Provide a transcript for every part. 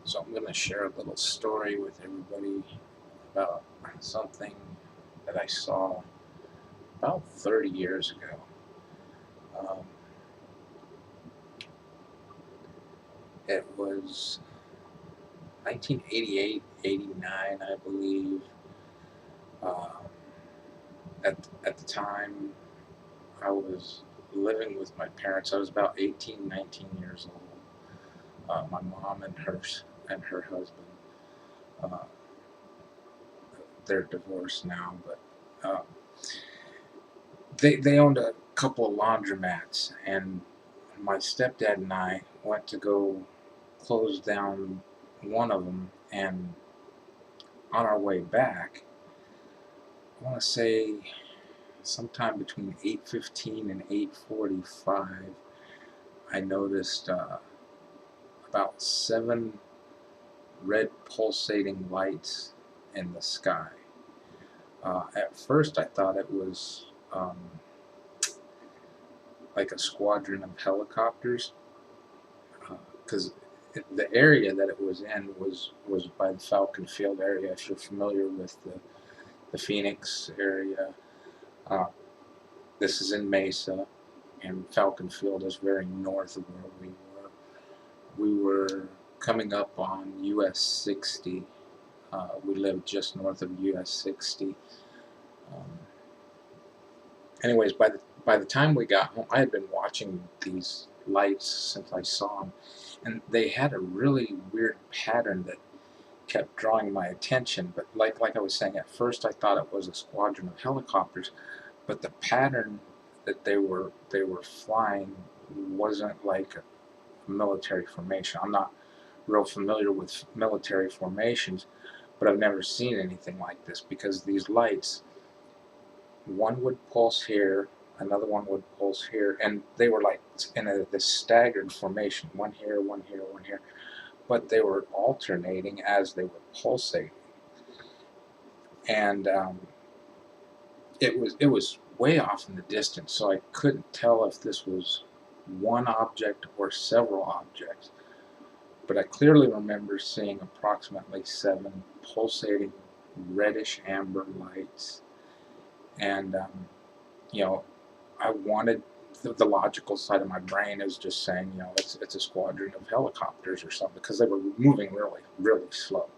So I'm going to share a little story with everybody about something that I saw about 30 years ago. Um, it was 1988, 89, I believe. Um, at the time, I was living with my parents. I was about 18, 19 years old. My mom and her husband. Uh, they're divorced now, but they owned a couple of laundromats, and my stepdad and I went to go close down one of them, and on our way back, I want to say sometime between 8:15 and 8:45, I noticed about 7 red pulsating lights in the sky. At first, I thought it was like a squadron of helicopters, because the area that it was in was by the Falcon Field area. If you're familiar with the Phoenix area, uh, this is in Mesa, and Falcon Field is very north of where we were. We were coming up on US 60. We lived just north of US 60. Um, Anyways, by the time we got home, I had been watching these lights since I saw them, and they had a really weird pattern that kept drawing my attention. But like I was saying, at first I thought it was a squadron of helicopters, but the pattern that they were flying wasn't like a military formation. I'm not real familiar with military formations, but I've never seen anything like this, because these lights, one would pulse here, another one would pulse here, and they were like in this staggered formation, one here, one here, one here, but they were alternating as they were pulsating, and it was way off in the distance, so I couldn't tell if this was one object or several objects, but I clearly remember seeing approximately 7 pulsating reddish amber lights, and you know, I wanted the logical side of my brain is just saying, it's a squadron of helicopters or something, because they were moving really, really slow.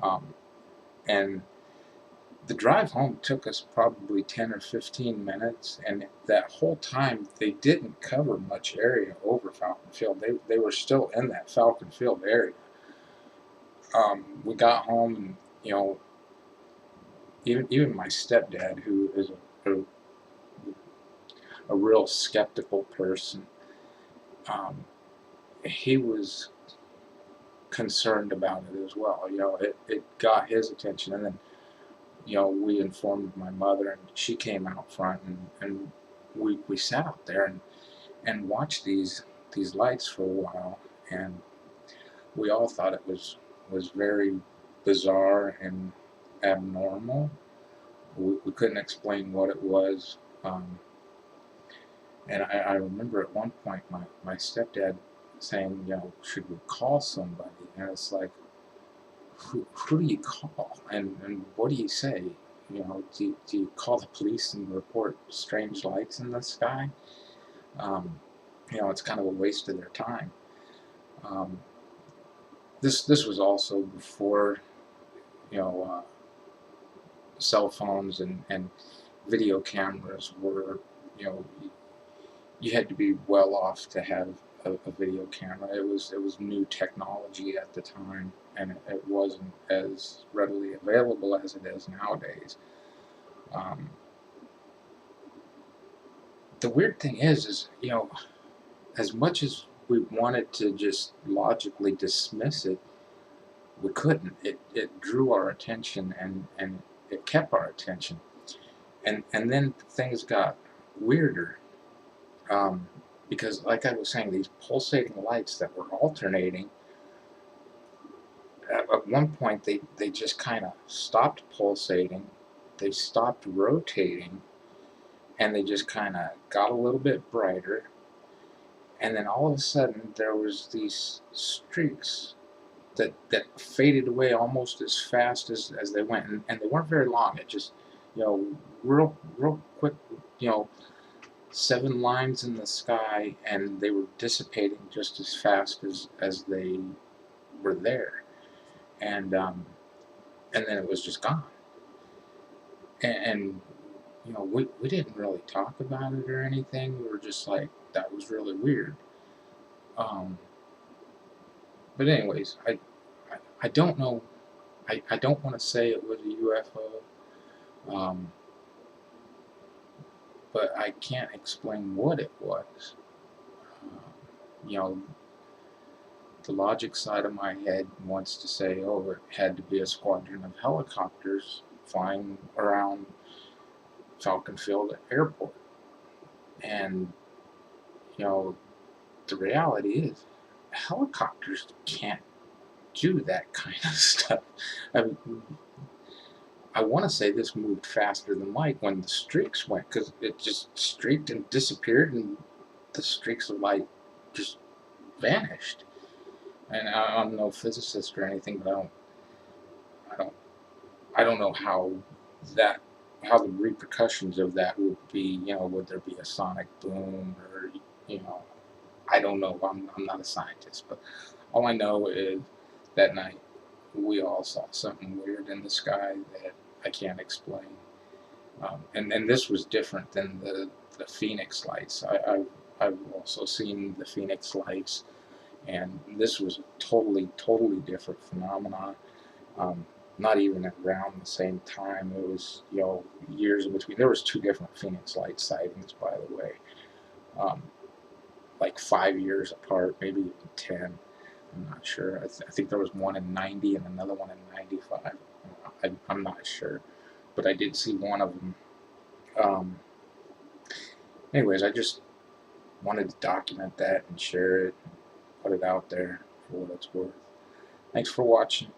Um, and the drive home took us probably 10 or 15 minutes, and that whole time they didn't cover much area over Falcon Field. They were still in that Falcon Field area. We got home, and even my stepdad, who is a real skeptical person, um, he was concerned about it as well. It got his attention, and then we informed my mother, and she came out front, and we sat out there and watched these lights for a while, and we all thought it was very bizarre and abnormal. We couldn't explain what it was. And I remember at one point my stepdad saying, should we call somebody? And it's like, who do you call? And what do you say? Do you call the police and report strange lights in the sky? Um, it's kind of a waste of their time. Um, this was also before, you know, uh, cell phones and video cameras were, you know, you had to be well off to have a video camera. It was new technology at the time, and it wasn't as readily available as it is nowadays. Um, the weird thing is as much as we wanted to just logically dismiss it, we couldn't. It drew our attention, and it kept our attention, and then things got weirder. Um, because, like I was saying, these pulsating lights that were alternating, at one point they just kind of stopped pulsating, they stopped rotating, and they just kind of got a little bit brighter, and then all of a sudden there was these streaks that faded away almost as fast as they went, and they weren't very long. It just, real quick, you know, 7 lines in the sky, and they were dissipating just as fast as they were there, and then it was just gone. And we didn't really talk about it or anything. We were just like, that was really weird. Um, but anyways, I don't know. I don't want to say it was a UFO, but I can't explain what it was. You know, the logic side of my head wants to say, oh, it had to be a squadron of helicopters flying around Falcon Field Airport. And, you know, the reality is, helicopters can't do that kind of stuff. I mean, I want to say this moved faster than light when the streaks went, because it just streaked and disappeared, and the streaks of light just vanished. And I'm no physicist or anything, but I don't, I don't know that, how the repercussions of that would be. Would there be a sonic boom, or, you know, I don't know. I'm not a scientist, but all I know is that night we all saw something weird in the sky that I can't explain. And this was different than the Phoenix lights. I've also seen the Phoenix lights, and this was a totally different phenomenon. Um, Not even around the same time. It was, years in between. There was 2 different Phoenix light sightings, by the way, um, like 5 years apart, maybe even 10. I'm not sure. I think there was one in '90 and another one in '95. I'm not sure, but I did see one of them. Um, Anyways, I just wanted to document that and share it, and put it out there for what it's worth. Thanks for watching.